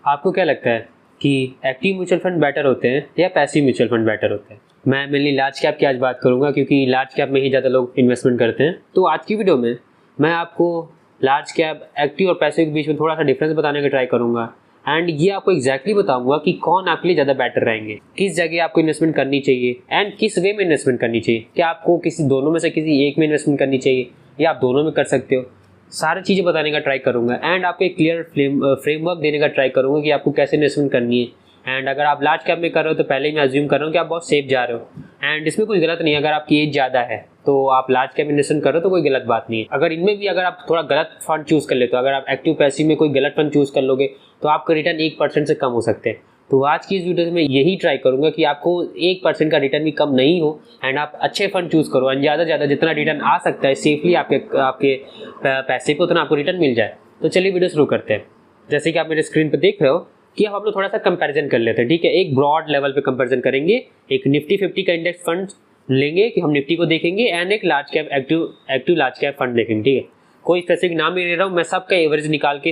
आपको क्या लगता है कि एक्टिव म्यूचुअल फंड बेटर होते हैं या पैसिव म्यूचुअल फंड बेटर होते हैं? मैं मेनली लार्ज कैप की आज बात करूंगा क्योंकि लार्ज कैप में ही ज़्यादा लोग इन्वेस्टमेंट करते हैं। तो आज की वीडियो में मैं आपको लार्ज कैप, एक्टिव और पैसिव के बीच में थोड़ा सा डिफरेंस बताने का ट्राई करूंगा एंड ये आपको एग्जैक्टली बताऊंगा कि कौन आपके लिए ज़्यादा बेटर रहेंगे, किस जगह आपको इन्वेस्टमेंट करनी चाहिए एंड किस वे में इन्वेस्टमेंट करनी चाहिए। क्या आपको किसी दोनों में से किसी एक में इन्वेस्टमेंट करनी चाहिए या आप दोनों में कर सकते हो। सारी चीज़ें बताने का ट्राई करूंगा एंड आपको एक क्लियर फ्रेमवर्क देने का ट्राई करूंगा कि आपको कैसे इन्वेस्टमेंट करनी है। एंड अगर आप लार्ज कैप में कर रहे हो तो पहले ही मैं अज्यूम कर रहा हूँ कि आप बहुत सेफ जा रहे हो एंड इसमें कोई गलत नहीं है। अगर आपकी एज ज़्यादा है तो आप लार्ज कैप इन्वेस्टमेंट कर रहे हो तो कोई गलत बात नहीं है। अगर इनमें भी अगर आप थोड़ा गलत फंड चूज़ कर लेते हो, अगर आप एक्टिव पैसिव में कोई गलत फंड चूज़ कर लोगे तो आपका रिटर्न 1% से कम हो सकते हैं। तो आज की इस वीडियो में यही ट्राई करूंगा कि आपको 1% का रिटर्न भी कम नहीं हो एंड आप अच्छे फंड चूज़ करो एंड ज़्यादा से ज़्यादा जितना रिटर्न आ सकता है सेफली आपके पैसे पे उतना आपको रिटर्न मिल जाए। तो चलिए वीडियो शुरू करते हैं। जैसे कि आप मेरे स्क्रीन पर देख रहे हो कि हम लोग थोड़ा सा कंपैरिजन कर लेते हैं, ठीक है। एक ब्रॉड लेवल पे कंपैरिजन करेंगे, एक निफ्टी 50 का इंडेक्स फंड लेंगे कि हम निफ्टी को देखेंगे एंड एक large cap active large cap fund देखेंगे, ठीक है। कोई स्पेसिफिक नाम नहीं ले रहा हूँ, मैं सबका एवरेज निकाल के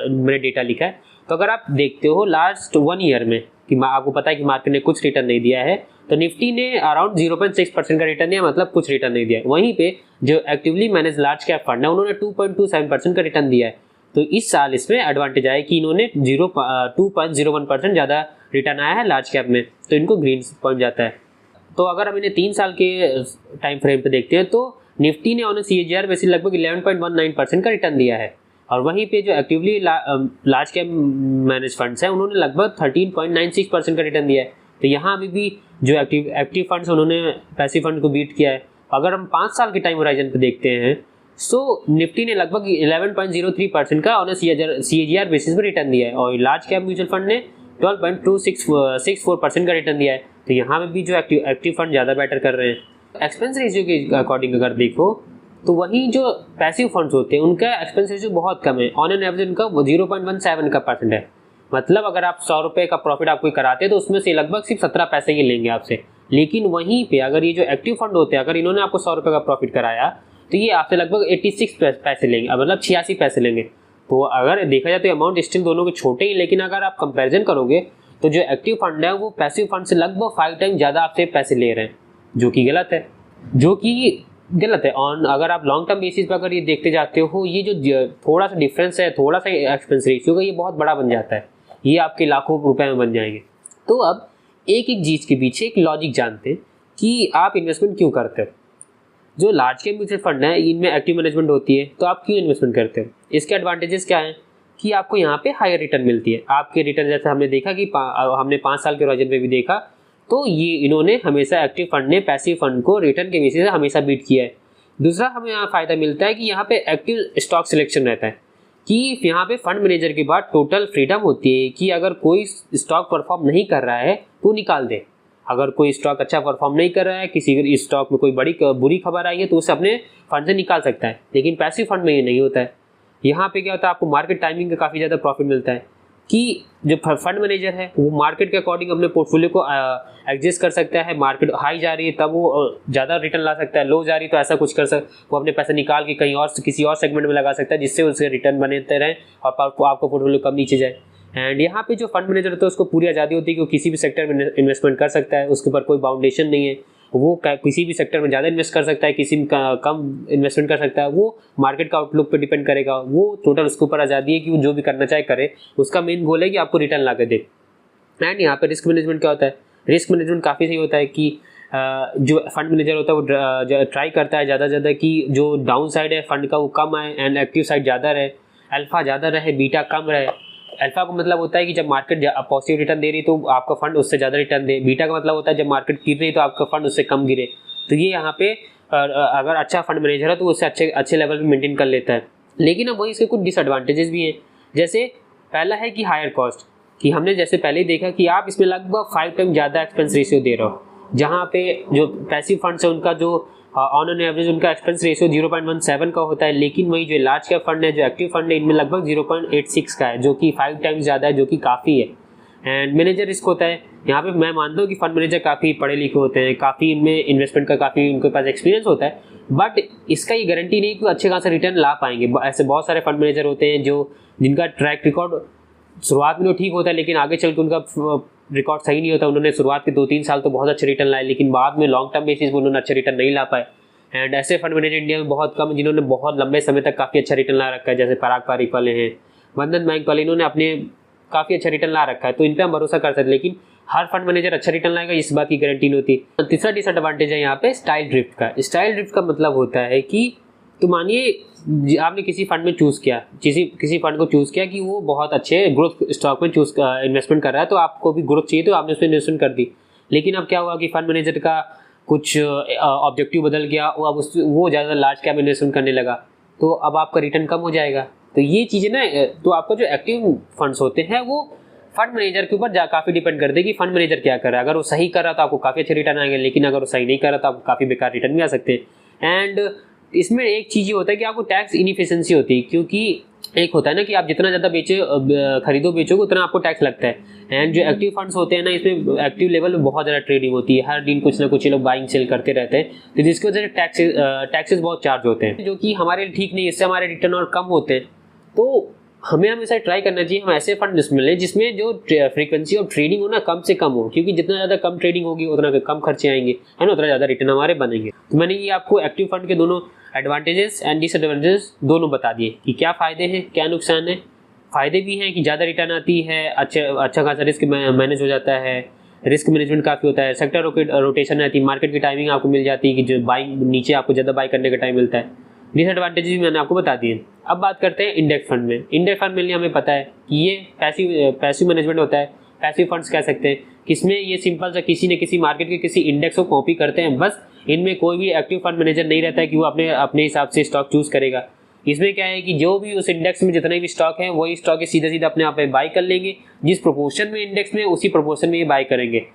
मैंने डेटा लिखा है। तो अगर आप देखते हो लास्ट 1 ईयर में कि आपको पता है कि मार्केट ने कुछ रिटर्न नहीं दिया है, तो निफ्टी ने अराउंड 0.6% का रिटर्न दिया, मतलब कुछ रिटर्न नहीं दिया है। वहीं पे जो actively manage large cap fund है उन्होंने 2.27% का रिटर्न दिया है। तो इस साल इसमें एडवांटेज आया कि इन्होंने 2.01% ज़्यादा रिटर्न आया है लार्ज कैप में, तो इनको ग्रीन पॉइंट जाता है। तो अगर हम इन्हें 3 साल के टाइम फ्रेम पे देखते हैं तो निफ्टी ने ऑन CAGR बेसिस लगभग 11.19% का रिटर्न दिया है और वहीं पे जो actively large cap manage funds हैं उन्होंने लगभग 13.96% का रिटर्न दिया है। तो यहाँ अभी भी जो एक्टिव फंड्स उन्होंने पैसिव फंड को बीट किया है। अगर हम 5 साल के टाइम होराइजन पे देखते हैं सो निफ्टी ने लगभग 11.03% का ऑन CAGR बेसिस पर रिटर्न दिया है और लार्ज कैप म्यूचुअल फंड ने 12.264% का रिटर्न दिया है। तो यहाँ पे भी जो एक्टिव फंड ज़्यादा बेटर कर रहे हैं। एक्सपेंस रेशियो के अकॉर्डिंग अगर देखो तो वहीं जो पैसिव फंड्स होते हैं उनका एक्सपेंस रेशियो बहुत कम है, ऑन एन एवरेज उनका 0.17% है। मतलब अगर आप 100 रुपये का प्रॉफिट आपको कराते हैं तो उसमें से लगभग सिर्फ 17 पैसे ही लेंगे आपसे। लेकिन वहीं पे अगर ये जो एक्टिव फंड होते हैं, अगर इन्होंने आपको 100 रुपये का प्रॉफिट कराया तो ये आपसे लगभग 86 पैसे लेंगे, मतलब 86 पैसे लेंगे। तो अगर देखा जाए तो अमाउंट स्टिल दोनों के छोटे ही, लेकिन अगर आप कंपेरिजन करोगे तो जो एक्टिव फंड है वो पैसिव फंड से लगभग 5 टाइम ज़्यादा आपसे पैसे ले रहे हैं, जो कि गलत है। और अगर आप लॉन्ग टर्म बेसिस पर अगर ये देखते जाते हो, ये जो थोड़ा सा डिफरेंस है, थोड़ा सा एक्सपेंस रेशियो का, ये बहुत बड़ा बन जाता है, ये आपके लाखों रुपए में बन जाएंगे। तो अब एक एक चीज़ के पीछे एक लॉजिक जानते हैं कि आप इन्वेस्टमेंट क्यों करते हो। जो लार्ज कैप म्यूचुअल फंड है इनमें एक्टिव मैनेजमेंट होती है, तो आप क्यों इन्वेस्टमेंट करते हो? इसके एडवांटेजेस क्या हैं कि आपको यहाँ पे हायर रिटर्न मिलती है। आपके रिटर्न जैसे हमने देखा कि हमने 5 साल के होराइजन पे भी देखा, तो ये इन्होंने हमेशा एक्टिव फंड ने पैसिव फंड को रिटर्न के बेसिस से हमेशा बीट किया है। दूसरा हमें यहाँ फ़ायदा मिलता है कि यहाँ पे एक्टिव स्टॉक सिलेक्शन रहता है कि यहाँ पे फंड मैनेजर के बाद टोटल फ्रीडम होती है कि अगर कोई स्टॉक परफॉर्म नहीं कर रहा है तो निकाल दे। अगर कोई स्टॉक अच्छा परफॉर्म नहीं कर रहा है, किसी स्टॉक में कोई बुरी खबर आई है तो उसे अपने फंड से निकाल सकता है। लेकिन पैसिव फंड में ये नहीं होता है। यहाँ पे क्या होता है, आपको मार्केट टाइमिंग का काफ़ी ज़्यादा प्रॉफिट मिलता है कि जो फंड मैनेजर है वो मार्केट के अकॉर्डिंग अपने पोर्टफोलियो को एडजस्ट कर सकता है। मार्केट हाई जा रही है तब वो ज़्यादा रिटर्न ला सकता है, लो जा रही है तो ऐसा कुछ वो अपने पैसे निकाल के कहीं और किसी और सेगमेंट में लगा सकता है जिससे उसके रिटर्न बनते रहें और आपको पोर्टफोलियो कम नीचे जाए। एंड यहाँ पे जो फंड मैनेजर होता है उसको पूरी आज़ादी होती है कि वो किसी भी सेक्टर में इन्वेस्टमेंट कर सकता है, उसके ऊपर कोई बाउंडेशन नहीं है। वो किसी भी सेक्टर में ज़्यादा इन्वेस्ट कर सकता है, किसी में कम इन्वेस्टमेंट कर सकता है। वो मार्केट का आउटलुक पे डिपेंड करेगा। वो टोटल उसके ऊपर आज़ादी है कि वो जो भी करना चाहे करे। उसका मेन गोल है कि आपको रिटर्न ला कर दे। एंड यहाँ पे रिस्क मैनेजमेंट क्या होता है, रिस्क मैनेजमेंट काफ़ी सही होता है कि जो फंड मैनेजर होता है वो ट्राई करता है ज़्यादा से ज़्यादा कि जो डाउन साइड है फंड का वो कम आए एंड एक्टिव साइड ज़्यादा रहे, अल्फा ज़्यादा रहे, बीटा कम रहे। अल्फा का मतलब होता है कि जब मार्केट पॉजिटिव रिटर्न दे रही तो आपका फंड उससे ज़्यादा रिटर्न दे। बीटा का मतलब होता है जब मार्केट गिर रही तो आपका फंड उससे कम गिरे। तो ये यहाँ पे अगर अच्छा फंड मैनेजर है तो उससे अच्छे लेवल पे मेंटेन कर लेता है। लेकिन अब वही इसके कुछ डिसएडवांटेजेस भी हैं। जैसे पहला है कि हायर कॉस्ट, कि हमने जैसे पहले ही देखा कि आप इसमें लगभग 5 टाइम ज़्यादा एक्सपेंस रेशियो दे रहे हो। जहाँ पे जो पैसिव फंड्स है उनका जो ऑन एन एवरेज उनका एक्सपेंस रेशियो 0.17 का होता है, लेकिन वही जो लार्ज कैप फंड है, जो एक्टिव फंड है, इनमें लगभग 0.86 का है, जो कि 5 टाइम्स ज़्यादा है, जो कि काफ़ी है। एंड मैनेजर रिस्क होता है। यहाँ पे मैं मानता हूँ कि फंड मैनेजर काफ़ी पढ़े लिखे होते हैं, काफ़ी इनमें इन्वेस्टमेंट का काफ़ी उनके पास एक्सपीरियंस होता है, बट इसका ये गारंटी नहीं कि अच्छे खासा रिटर्न ला पाएंगे। ऐसे बहुत सारे फंड मैनेजर होते हैं जिनका ट्रैक रिकॉर्ड शुरुआत में तो ठीक होता है, लेकिन आगे चल के उनका रिकॉर्ड सही नहीं होता। उन्होंने शुरुआत के 2-3 साल तो बहुत अच्छे रिटर्न लाए, लेकिन बाद में लॉन्ग टर्म बेसिस पर उन्होंने अच्छे रिटर्न नहीं ला पाए। एंड ऐसे फंड मैनेजर इंडिया में बहुत कम जिन्होंने बहुत लंबे समय तक काफ़ी अच्छा रिटर्न ला रखा है, जैसे पराग पारिक वाले हैं, बंधन बैंक वाले, इन्होंने अपने काफ़ी अच्छा रिटर्न ला रखा है, तो इन पर हम भरोसा कर सकते हैं। लेकिन हर फंड मैनेजर अच्छा रिटर्न लाएगा इस बात की गारंटी नहीं होती। तीसरा डिसएडवांटेज है यहाँ पे स्टाइल ड्रिफ्ट का। स्टाइल ड्रिफ्ट का मतलब होता है कि तो मानिए आपने किसी फंड में चूज़ किया, किसी फंड को चूज़ किया कि वो बहुत अच्छे ग्रोथ स्टॉक में इन्वेस्टमेंट कर रहा है, तो आपको भी ग्रोथ चाहिए तो आपने उसमें इन्वेस्टमेंट कर दी। लेकिन अब क्या हुआ कि फंड मैनेजर का कुछ ऑब्जेक्टिव बदल गया, अब वो ज़्यादा लार्ज कैप इन्वेस्टमेंट करने लगा, तो अब आपका रिटर्न कम हो जाएगा। तो ये चीज़ें ना, तो आपका जो एक्टिव फंड्स होते हैं वो फंड मैनेजर के ऊपर काफ़ी डिपेंड करते हैं कि फंड मैनेजर क्या कर रहा है। अगर वो सही कर रहा है तो आपको काफ़ी अच्छे रिटर्न आएंगे, लेकिन अगर वो सही नहीं कर रहा तो आपको काफ़ी बेकार रिटर्न भी आ सकते हैं। एंड इसमें एक चीज़ ये होता है कि आपको टैक्स इनफिशिएंसी होती है, क्योंकि एक होता है ना कि आप जितना ज़्यादा खरीदो बेचोगे उतना आपको टैक्स लगता है। एंड जो एक्टिव फंड्स होते हैं ना, इसमें एक्टिव लेवल में बहुत ज़्यादा ट्रेडिंग होती है, हर दिन कुछ ना कुछ ये लोग बाइंग सेल करते रहते हैं, तो जिसकी वजह से टैक्सेस बहुत चार्ज होते हैं, जो कि हमारे लिए ठीक नहीं है। इससे हमारे रिटर्न और कम होते हैं। तो हमें हमेशा ट्राई करना चाहिए हम ऐसे फंड मिले जिसमें जो फ्रीक्वेंसी ऑफ ट्रेडिंग हो ना कम से कम हो, क्योंकि जितना ज़्यादा कम ट्रेडिंग होगी उतना कम खर्चे आएंगे, है ना, उतना ज़्यादा रिटर्न हमारे बनेंगे। तो मैंने ये आपको एक्टिव फंड के दोनों एडवांटेजेस एंड डिसएडवांटेजेस दोनों बता दिए कि क्या फ़ायदे हैं क्या नुकसान है। फ़ायदे भी हैं कि ज़्यादा रिटर्न आती है, अच्छा खासा रिस्क मैनेज हो जाता है, रिस्क मैनेजमेंट काफ़ी होता है, सेक्टर रोटेशन रहती है, मार्केट की टाइमिंग आपको मिल जाती है कि जो बाइंग नीचे आपको ज़्यादा बाई करने का टाइम मिलता है। डिसएडवांटेजेस भी मैंने आपको बता दिए। अब बात करते हैं इंडेक्स फंड में। इंडेक्स फंड में लिए हमें पता है कि ये पैसिव मैनेजमेंट होता है, पैसिव फंड्स कह सकते हैं, किसमें ये सिंपल सा किसी न किसी मार्केट के किसी इंडेक्स को कॉपी करते हैं, बस इनमें कोई भी एक्टिव फंड मैनेजर नहीं रहता है कि वो अपने हिसाब से स्टॉक चूज़ करेगा। इसमें क्या है कि जो भी उस इंडेक्स में जितने भी स्टॉक हैं वही स्टॉक सीधा सीधा अपने आप में बाई कर लेंगे, जिस प्रोपोर्शन में इंडेक्स में उसी प्रोपोर्शन में ये बाई करेंगे।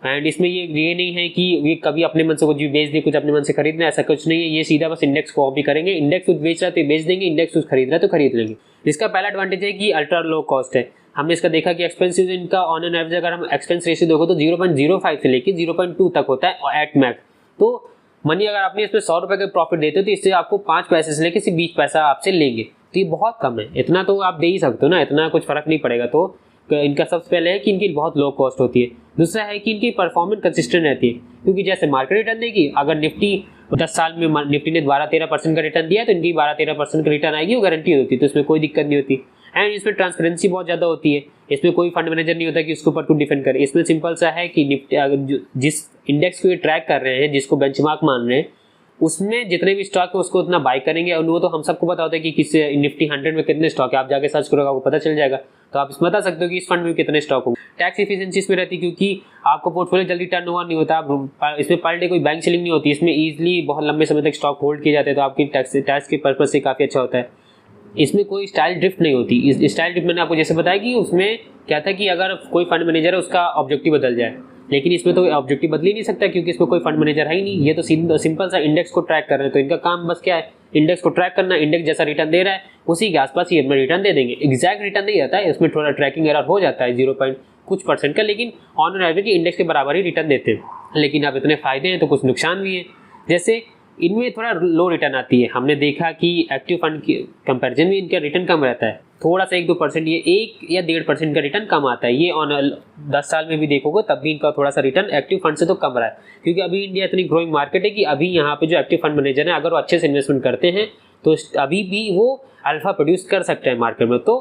एंड इसमें ये नहीं है कि ये कभी अपने मन से कुछ भी बेच दे, कुछ अपने मन से खरीदना, ऐसा कुछ नहीं है। ये सीधा बस इंडेक्स को कॉपी करेंगे, इंडेक्स कुछ बेच रहा है तो बेच देंगे, इंडेक्स कुछ खरीद रहा है तो खरीद लेंगे। इसका पहला एडवांटेज है कि अल्ट्रा लो कॉस्ट है। हमने इसका देखा कि एक्सपेंसिव इनका ऑन एन एवरेज अगर हम एक्सपेंस रेशियो देखो तो 0.05 से लेकर 0.2 तक होता है एट मैक्स। तो मनी अगर आपने इसमें 100 रुपये का प्रॉफिट देते हो तो इससे आपको 5 पैसे से लेकर 20 पैसा आपसे लेंगे, तो ये बहुत कम है। इतना तो आप दे ही सकते हो ना, इतना कुछ फर्क नहीं पड़ेगा। तो इनका सबसे पहले है कि इनकी बहुत लो कॉस्ट होती है। दूसरा है कि इनकी परफॉर्मेंस कंसिस्टेंट रहती है, क्योंकि जैसे मार्केट रिटर्न देगी, अगर निफ्टी 10 साल में निफ्टी ने 12-13% का रिटर्न दिया तो इनकी 12-13% का रिटर्न आएगी, वो गारंटी होती है, तो इसमें कोई दिक्कत नहीं होती। एंड इसमें ट्रांसपेरेंसी बहुत ज़्यादा होती है। इसमें कोई फंड मैनेजर नहीं होता कि उसके ऊपर कुछ डिफेंड करे। इसमें सिंपल सा है कि निफ्टी जिस इंडेक्स को ये ट्रैक कर रहे हैं, जिसको बेंचमार्क मान रहे हैं, उसमें जितने भी स्टॉक है उसको उतना बाई करेंगे। और वो तो हम सबको पता होता है कि किस निफ्टी 100 में कितने स्टॉक है, आप जाके सर्च करोगे आपको पता चल जाएगा। तो आप बता सकते हो कि इस फंड में कितने स्टॉक होंगे। टैक्स इफिशिएंसी इसमें रहती है, क्योंकि आपको पोर्टफोलियो जल्दी टर्न ओवर नहीं होता, इसमें पर डे कोई बैंक सेलिंग नहीं होती, इसमें ईजिली बहुत लंबे समय तक स्टॉक होल्ड किए जाते हैं, तो आपकी टैक्स के पर्पज से काफ़ी अच्छा होता है। इसमें कोई स्टाइल ड्रिफ्ट नहीं होती। इस स्टाइल ड्रिफ्ट मैंने आपको जैसे बताया कि उसमें क्या था कि अगर कोई फंड मैनेजर है उसका ऑब्जेक्टिव बदल जाए, लेकिन इसमें तो ऑब्जेक्टिव बदल ही नहीं सकता क्योंकि इसमें कोई फंड मैनेजर है ही नहीं। ये तो सिंपल सा इंडेक्स को ट्रैक कर रहे हैं, तो इनका काम बस क्या है, इंडेक्स को ट्रैक करना। इंडेक्स जैसा रिटर्न दे रहा है उसी के आसपास ये रिटर्न दे देंगे। एग्जैक्ट रिटर्न नहीं आता है, इसमें थोड़ा ट्रैकिंग एरर हो जाता है 0. कुछ % का, लेकिन ऑन एवरेज इंडेक्स के बराबर ही रिटर्न देते हैं। लेकिन अब इतने फायदे हैं तो कुछ नुकसान भी है, जैसे इनमें थोड़ा लो रिटर्न आती है। हमने देखा कि एक्टिव फंड के कंपैरिजन में इनका रिटर्न कम रहता है, थोड़ा सा 1-2%, ये 1 या 1.5% का रिटर्न कम आता है। ये ऑन 10 साल में भी देखोगे तब भी इनका थोड़ा सा रिटर्न एक्टिव फंड से तो कम रहा है, क्योंकि अभी इंडिया इतनी ग्रोइंग मार्केट है कि अभी यहाँ पे जो एक्टिव फंड मैनेजर है अगर वो अच्छे से इन्वेस्टमेंट करते हैं तो अभी भी वो अल्फा प्रोड्यूस कर सकते हैं मार्केट में। तो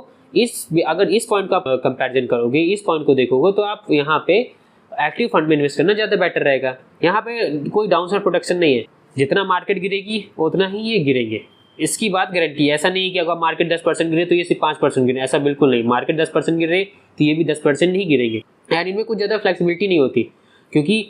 अगर इस पॉइंट का कंपैरिजन करोगे, इस पॉइंट को देखोगे, तो आप यहाँ पे एक्टिव फंड में इन्वेस्ट करना ज़्यादा बेटर रहेगा। यहाँ पे कोई डाउनसाइड प्रोटेक्शन नहीं है, जितना मार्केट गिरेगी उतना ही ये गिरेंगे, इसकी बात गारंटी है। ऐसा नहीं है कि अगर मार्केट 10% गिरे तो ये सिर्फ 5% गिरे, ऐसा बिल्कुल नहीं। मार्केट 10% गिरे तो ये भी 10% ही गिरेंगे। यार इनमें कुछ ज़्यादा फ्लेक्सिबिलिटी नहीं होती, क्योंकि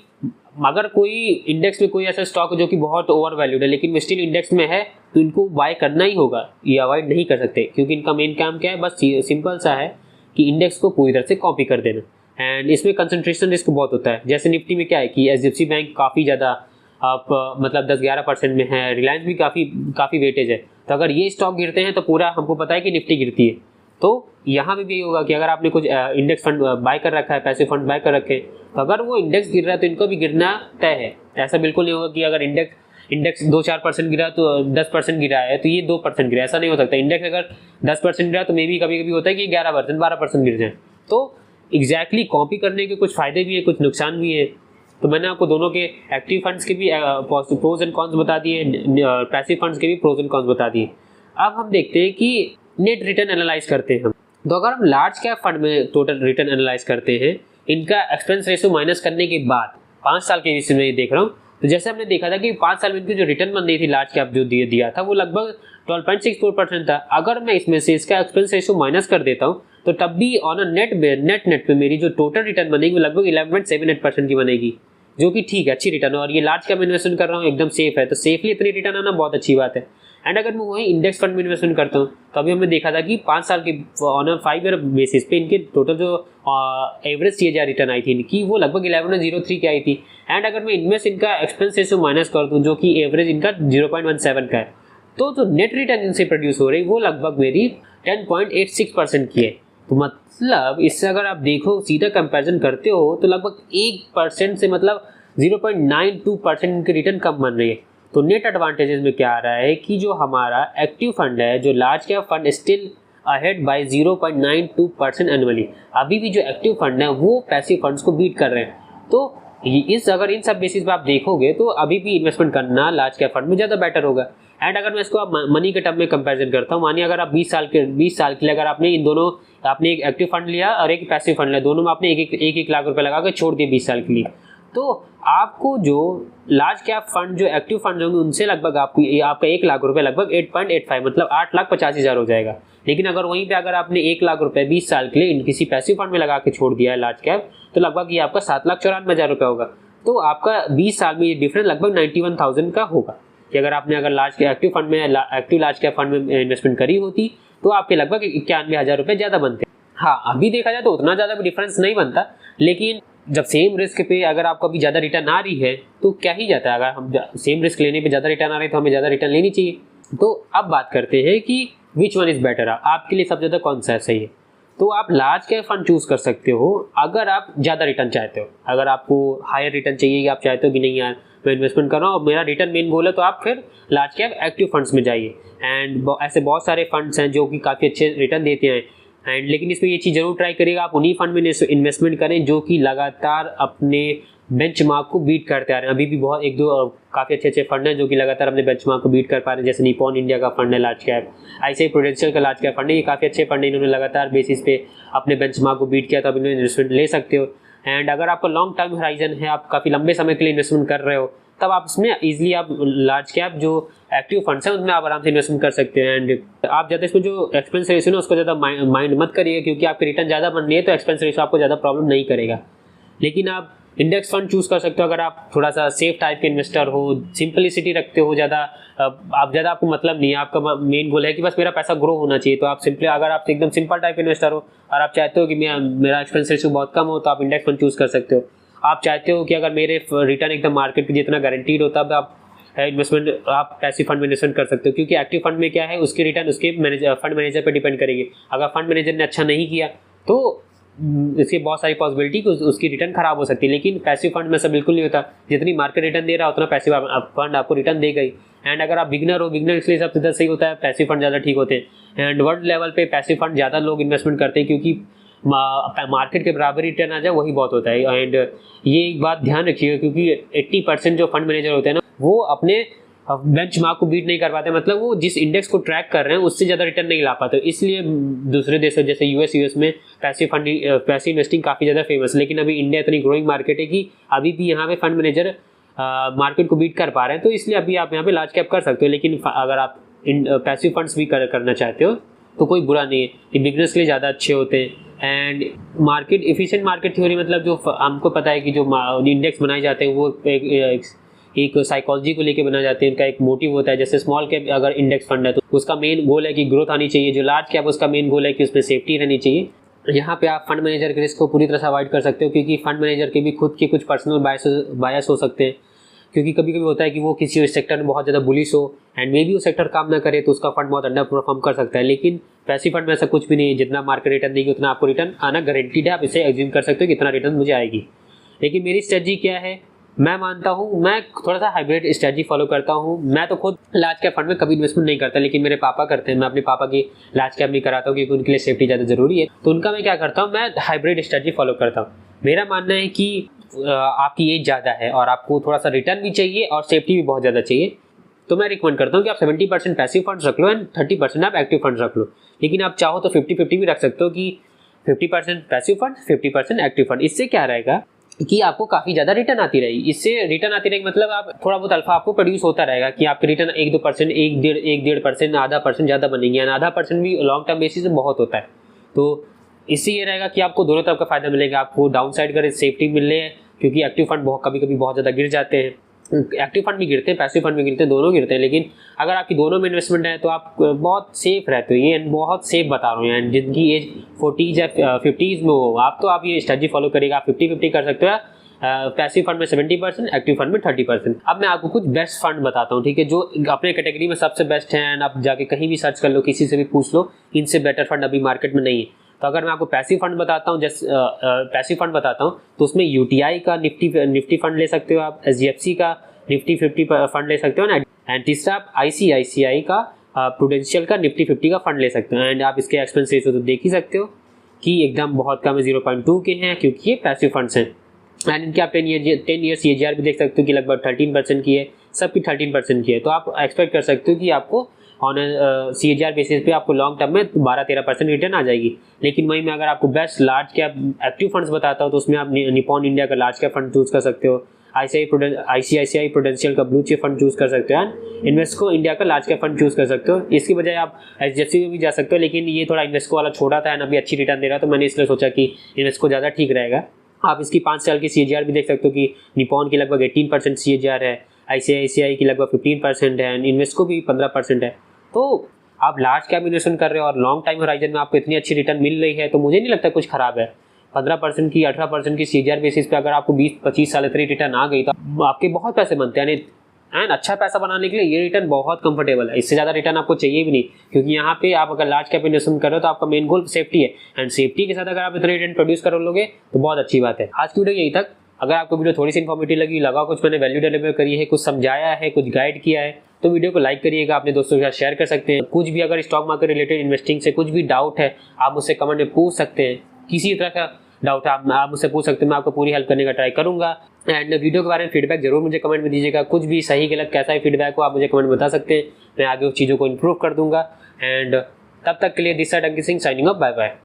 अगर कोई इंडेक्स में कोई ऐसा स्टॉक जो कि बहुत ओवर वैल्यूड है लेकिन स्टिल इंडेक्स में है तो इनको बाय करना ही होगा, ये अवॉइड नहीं कर सकते, क्योंकि इनका मेन काम क्या है, बस सिंपल सा है कि इंडेक्स को पूरी तरह से कॉपी कर देना। एंड इसमें कंसंट्रेशन रिस्क बहुत होता है। जैसे निफ्टी में क्या है कि एचडीएफसी बैंक काफ़ी ज़्यादा आप मतलब 10-11% में है, रिलायंस भी काफ़ी वेटेज है। तो अगर ये स्टॉक गिरते हैं तो पूरा हमको पता है कि निफ्टी गिरती है। तो यहाँ पे भी यही होगा कि अगर आपने कुछ इंडेक्स फंड बाय कर रखा है, पैसे फंड बाय कर रखे हैं, तो अगर वो इंडेक्स गिर रहा है तो इनको भी गिरना तय है। ऐसा बिल्कुल नहीं होगा कि अगर इंडेक्स इंडेक्स 2-4% गिरा तो 10% गिरा है तो ये 2% गिरा, ऐसा नहीं हो सकता। इंडेक्स अगर 10% गिरा तो मे भी कभी कभी होता है कि 11% 12% गिर जाए। तो एग्जैक्टली कॉपी करने के कुछ फायदे भी है, कुछ नुकसान भी है। तो मैंने आपको दोनों के एक्टिव फंड्स के भी प्रोज एंड कॉन्स बता दिए, पैसिव फंड्स के भी प्रोज एंड कॉन्स बता दिए। अब हम देखते हैं कि नेट रिटर्न एनालाइज करते हैं हम। तो अगर हम लार्ज कैप फंड में टोटल रिटर्न एनालाइज करते हैं, इनका एक्सपेंस रेशियो माइनस करने के बाद 5 साल के हिस्से में ये देख रहा हूँ, तो जैसे हमने देखा था कि 5 साल में इनकी जो रिटर्न बन रही थी लार्ज कैप जो दिया था वो लगभग 12.64% था। अगर मैं इसमें से इसका एक्सपेंस रेशियो माइनस कर देता हूँ तो तब भी ऑन अ नेट पे मेरी जो टोटल रिटर्न बनेगी वो लगभग 11.78% की बनेगी, जो कि ठीक है, अच्छी रिटर्न है। और ये लार्ज कैप इन्वेस्टमेंट कर रहा हूँ, एकदम सेफ है, तो सेफली इतनी रिटर्न आना बहुत अच्छी बात है। एंड अगर मैं वही इंडेक्स फंड में इन्वेस्टमेंट करता हूँ तो अभी हमने देखा था कि 5 साल के ऑन अ 5 ईयर बेसिस पे इनके टोटल जो एवरेज CAGR रिटर्न आई थी इनकी वो लगभग 11.03 की आई थी। एंड अगर मैं इनमें से इनका एक्सपेंस रेशियो माइनस कर दूँ जो कि एवरेज इनका 0.17 का है, तो जो नेट रिटर्न इनसे प्रोड्यूस हो रही वो लगभग मेरी 10.86% की है। तो मतलब इससे अगर आप देखो सीधा कंपैरिजन करते हो तो लगभग 1% से मतलब 0.92% इनकी रिटर्न कम बन रही है। तो नेट एडवांटेजेस में क्या आ रहा है कि जो हमारा एक्टिव फंड है, जो large cap fund still ahead by 0.92% annually, अभी भी जो एक्टिव फंड है वो पैसिव फंड्स को बीट कर रहे हैं। तो अगर इन सब बेसिस पे आप देखोगे तो अभी भी इन्वेस्टमेंट करना लार्ज कैप फंड में ज़्यादा बेटर होगा। एंड अगर मैं इसको आप मनी के टर्म में कंपैरिजन करता हूँ, मानिए अगर आप 20 साल के लिए अगर आपने इन दोनों, आपने एक एक्टिव फंड लिया और एक पैसिव फंड लिया, दोनों में आपने एक लाख रुपए लगा के छोड़ दिए 20 साल के लिए, तो आपको जो लार्ज कैप फंड जो एक्टिव फंड होंगे उनसे लगभग आपका 1 लाख रुपए लगभग 8.85 मतलब 8,85,000 हो जाएगा। लेकिन अगर वहीं पे अगर आपने 1 लाख रुपए 20 साल के लिए किसी पैसिव फंड में लगा के छोड़ दिया है लार्ज कैप, तो लगभग ये आपका 7,94,000 रुपए होगा। तो आपका 20 साल में ये डिफरेंस लगभग 91,000 का होगा कि अगर लार्ज के एक्टिव फंड में एक्टिव लार्ज कैप फंड में इन्वेस्टमेंट करी होती तो आपके लगभग 91,000 रुपए ज़्यादा बनते। हाँ, अभी देखा जाए तो उतना ज़्यादा भी डिफरेंस नहीं बनता, लेकिन जब सेम रिस्क पे अगर आपको अभी ज़्यादा रिटर्न आ रही है तो क्या ही जाता है। अगर हम सेम रिस्क लेने पे ज़्यादा रिटर्न आ रही है तो हमें ज़्यादा रिटर्न लेनी चाहिए। तो अब बात करते हैं कि विच वन इज़ बेटर, आपके लिए सबसे ज़्यादा कौन सा सही है। तो आप लार्ज कैप फंड चूज कर सकते हो अगर आप ज़्यादा रिटर्न चाहते हो। अगर आपको हायर रिटर्न चाहिए, कि आप चाहते हो कि नहीं यार मैं इन्वेस्टमेंट कर रहा हूँ और मेरा रिटर्न मेन गोल है, तो आप फिर लार्ज कैप एक्टिव फंड्स में जाइए। एंड ऐसे बहुत सारे फंड्स हैं जो कि काफ़ी अच्छे रिटर्न देते हैं। एंड लेकिन इसमें ये चीज़ जरूर ट्राई करिएगा, आप उन्हीं फंड में इन्वेस्टमेंट करें जो कि लगातार अपने बेंचमार्क को बीट करते आ रहे हैं। अभी भी बहुत एक दो काफ़ी अच्छे फंड हैं जो कि लगातार अपने बेंचमार्क को बीट कर पा रहे हैं, जैसे निपॉन इंडिया का फंड है लार्ज कैप, ऐसे ही प्रूडेंशियल का लार्ज कैप फंड है। ये काफ़ी अच्छे फंड है, इन्होंने लगातार बेसिस पे अपने बेंचमार्क को बीट किया, तो आप इन्होंने इन्वेस्टमेंट ले सकते हो। एंड अगर आपका लॉन्ग टर्म होराइजन है, आप काफ़ी लंबे समय के लिए इन्वेस्टमेंट कर रहे हो, तब आप इसमें इजीली आप लार्ज कैप जो एक्टिव फंड्स हैं उनमें आप आराम से इन्वेस्टमेंट कर सकते हैं। एंड आप ज़्यादा इसमें जो एक्सपेंस रेशियो है उसको ज़्यादा माइंड मत करिए, क्योंकि आपकी रिटर्न ज़्यादा बन रही है तो एक्सपेंस रेशियो आपको ज़्यादा प्रॉब्लम नहीं करेगा। लेकिन आप इंडेक्स फंड चूज कर सकते हो अगर आप थोड़ा सा सेफ टाइप के इन्वेस्टर हो, सिंपलिसिटी रखते हो, ज़्यादा आपको मतलब नहीं है, आपका मेन गोल है कि बस मेरा पैसा ग्रो होना चाहिए, तो आप सिंपली अगर आप एकदम सिंपल टाइप इन्वेस्टर हो और आप चाहते हो कि मेरा एक्सपेंस रेशियो बहुत कम हो, तो आप इंडेक्स फंड चूज कर सकते हो। आप चाहते हो कि अगर मेरे रिटर्न एकदम मार्केट के जितना गारंटीड हो, तब आप आप पैसिव फंड में इन्वेस्टमेंट कर सकते हो, क्योंकि एक्टिव फंड में क्या है उसकी रिटर्न उसके फंड मैनेजर पर डिपेंड करेगी। अगर फंड मैनेजर ने अच्छा नहीं किया तो इसकी बहुत सारी पॉसिबिलिटी कि उसकी रिटर्न खराब हो सकती है। लेकिन पैसिव फंड में ऐसा बिल्कुल नहीं होता, जितनी मार्केट रिटर्न दे रहा है उतना पैसिव फंड आपको रिटर्न देगा ही। एंड अगर आप बिगनर हो, बिगनर इसलिए सबसे ज़्यादा सही होता है, पैसिव फंड ज़्यादा ठीक होते हैं। एंड वर्ल्ड लेवल पे पैसिव फंड ज़्यादा लोग इन्वेस्टमेंट करते हैं, क्योंकि मार्केट के बराबर रिटर्न आ जाए वही बहुत होता है। एंड ये एक बात ध्यान रखिएगा, क्योंकि 80% जो फंड मैनेजर होते हैं ना, वो अपने बेंचमार्क को बीट नहीं कर पाते, मतलब वो जिस इंडेक्स को ट्रैक कर रहे हैं उससे ज़्यादा रिटर्न नहीं ला पाते। इसलिए दूसरे देशों जैसे यूएस में पैसिव इन्वेस्टिंग काफ़ी ज़्यादा फेमस है। लेकिन अभी इंडिया इतनी ग्रोइंग मार्केट है कि अभी भी यहाँ पे फंड मैनेजर मार्केट को बीट कर पा रहे हैं, तो इसलिए अभी आप यहाँ पे लार्ज कैप कर सकते हो। लेकिन अगर आप पैसिव फंड्स भी करना चाहते हो तो कोई बुरा नहीं है, ये बिजनेस के लिए ज़्यादा अच्छे होते हैं। एंड एफिशिएंट मार्केट थ्योरी मतलब जो हमको पता है कि जो इंडेक्स बनाए जाते हैं वो एक साइकोलॉजी को लेके बनाए जाते हैं, इनका एक मोटिव होता है। जैसे स्मॉल कैप अगर इंडेक्स फंड है तो उसका मेन गोल है कि ग्रोथ आनी चाहिए, जो लार्ज कैप उसका मेन गोल है कि उसमें सेफ्टी रहनी चाहिए। यहाँ पे आप फंड मैनेजर के रिस्क को पूरी तरह से अवॉइड कर सकते हो, क्योंकि फंड मैनेजर के भी खुद के कुछ पर्सनल बायस हो सकते हैं। क्योंकि कभी कभी होता है कि वो किसी सेक्टर में बहुत ज़्यादा बुलिश हो एंड मे बी वो सेक्टर काम ना करे, तो उसका फंड बहुत अंडर परफॉर्म कर सकता है। लेकिन पैसिव फंड में ऐसा कुछ भी नहीं है, जितना मार्केट रिटर्न देगी उतना आपको रिटर्न आना गारंटीड है। आप इसे एज्यूम कर सकते हो कि इतना रिटर्न मुझे आएगी। लेकिन मेरी स्ट्रेटजी क्या है, मैं मानता हूँ, मैं थोड़ा सा हाइब्रिड स्ट्रेटजी फॉलो करता हूँ। मैं तो खुद लार्ज कैप फंड में कभी इन्वेस्टमेंट नहीं करता, लेकिन मेरे पापा करते हैं। मैं अपने पापा की लार्ज कैप नहीं कराता हूँ क्योंकि उनके लिए सेफ्टी ज़्यादा जरूरी है। तो उनका मैं क्या करता हूँ, मैं हाइब्रिड स्ट्रेटजी फॉलो करता हूँ। मेरा मानना है कि आपकी एज ज़्यादा है और आपको थोड़ा सा रिटर्न भी चाहिए और सेफ्टी भी बहुत ज़्यादा चाहिए, तो मैं रिकमेंड करता हूँ कि आप 70% पैसिव फंड्स रख लो एंड 30% आप एक्टिव फंड्स रख लो। लेकिन आप चाहो तो 50-50 भी रख सकते हो कि 50% पैसिव फंड, 50% एक्टिव फंड। इससे क्या रहेगा कि आपको काफ़ी ज़्यादा रिटर्न आती रहेगी। इससे रिटर्न आती रहेगी मतलब आप थोड़ा बहुत अल्फा आपको प्रोड्यूस होता रहेगा कि आपके रिटर्न 1-2%, 1-1.5%, आधा परसेंट ज़्यादा बनेंगे एंड आधा परसेंट भी लॉन्ग टर्म बेसिस में बहुत होता है। तो इससे ये रहेगा कि आपको दोनों तरफ का फायदा मिलेगा। आपको डाउन साइड का सेफ्टी मिल रही है क्योंकि एक्टिव फंड बहुत कभी कभी बहुत ज़्यादा गिर जाते हैं। एक्टिव फंड भी गिरते हैं, पैसिव फंड भी गिरते हैं, दोनों गिरते हैं। लेकिन अगर आपकी दोनों में इन्वेस्टमेंट है तो आप बहुत सेफ रहते हो। ये बहुत सेफ बता रहा हूँ यार, जिनकी एज 40s या 50s में हो आप, तो आप ये स्ट्रेटजी फॉलो करेगा। आप 50-50 कर सकते हो, पैसिव फंड में 70%, एक्टिव फंड में 30%। अब मैं आपको कुछ बेस्ट फंड बताता हूँ, ठीक है, जो अपने कैटेगरी में सबसे बेस्ट है एंड आप जाके कहीं भी सर्च कर लो, किसी से भी पूछ लो, इनसे बेटर फंड अभी मार्केट में नहीं है। तो अगर मैं आपको पैसिव फंड बताता हूँ, जैसे पैसिव फंड बताता हूँ, तो उसमें यूटीआई का निफ्टी फंड ले सकते हो आप, एचडीएफसी का निफ्टी 50 फंड ले सकते हो ना, एंड तीसरा आप आईसीआईसीआई का प्रूडेंशियल का निफ्टी 50 का फंड ले सकते हो। एंड आप इसके एक्सपेंस रेशियो तो देख ही सकते हो कि एकदम बहुत कम है, 0.2 के हैं, क्योंकि ये पैसिव फंड्स हैं। एंड इनके आप 10 ईयर्स CAGR भी देख सकते हो कि लगभग 13% की है, सबकी 13% की है। तो आप एक्सपेक्ट कर सकते हो कि आपको ऑन CAGR बेसिस पे आपको लॉन्ग टर्म में 12-13% रिटर्न आ जाएगी। लेकिन वहीं में अगर आपको best large cap active funds बताता हूँ, तो उसमें आप निपॉन इंडिया का लार्ज कैप फंड चूज कर सकते हो, ICICI प्रूडेंशियल का ब्लू चिप फंड चूज कर सकते हो, एंड इन्वेस्को इंडिया का लार्ज कैप फंड चूज कर सकते हो। इसकी बजाय आप HDFC में भी जा सकते हो, लेकिन ये थोड़ा इन्वेस्को वाला छोटा था एंड अभी अच्छी रिटर्न दे रहा है, तो मैंने इसलिए सोचा कि इन्वेस्को ज़्यादा ठीक रहेगा। आप इसकी 5 साल की CAGR भी देख सकते हो कि निपॉन की लगभग 18% CAGR है, ICICI की लगभग 15% है एंड इन्वेस्को भी 15% है। तो आप लार्ज कैप इन्वेस्टमेंट कर रहे हो और लॉन्ग टाइम होराइजन में आपको इतनी अच्छी रिटर्न मिल रही है, तो मुझे नहीं लगता कुछ खराब है। 15% की 18% की CAGR बेसिस पे अगर आपको 20-25 साल इतनी रिटर्न आ गई, तो आपके बहुत पैसे बनते हैं एंड अच्छा पैसा बनाने के लिए ये रिटर्न बहुत कंफर्टेबल है। इससे ज़्यादा रिटर्न आपको चाहिए भी नहीं, क्योंकि यहाँ पे आप अगर लार्ज कैप इन्वेस्टमेंट कर रहे हो तो आपका मेन गोल सेफ्टी है, एंड सेफ्टी के साथ अगर आप इतने रिटर्न प्रोड्यूस कर लोगे तो बहुत अच्छी बात है। आज की वीडियो यही तक। अगर आपको वीडियो थोड़ी सी इन्फॉर्मेटिव लगा, कुछ मैंने वैल्यू डिलीवर करी है, कुछ समझाया है, कुछ गाइड किया है, तो वीडियो को लाइक करिएगा, अपने दोस्तों के साथ शेयर कर सकते हैं। कुछ भी अगर स्टॉक मार्केट रिलेटेड इन्वेस्टिंग से कुछ भी डाउट है, आप मुझसे कमेंट में पूछ सकते हैं। किसी तरह का डाउट आप मुझसे पूछ सकते हैं, मैं आपको पूरी हेल्प करने का ट्राई करूंगा। एंड वीडियो के बारे में फीडबैक जरूर मुझे कमेंट में दीजिएगा। कुछ भी सही गलत कैसा ही फीडबैक हो आप मुझे कमेंट में बता सकते हैं, मैं आगे उस चीज़ों को इम्प्रूव कर दूंगा। एंड तब तक के लिए this is Ankit Singh signing off, bye bye.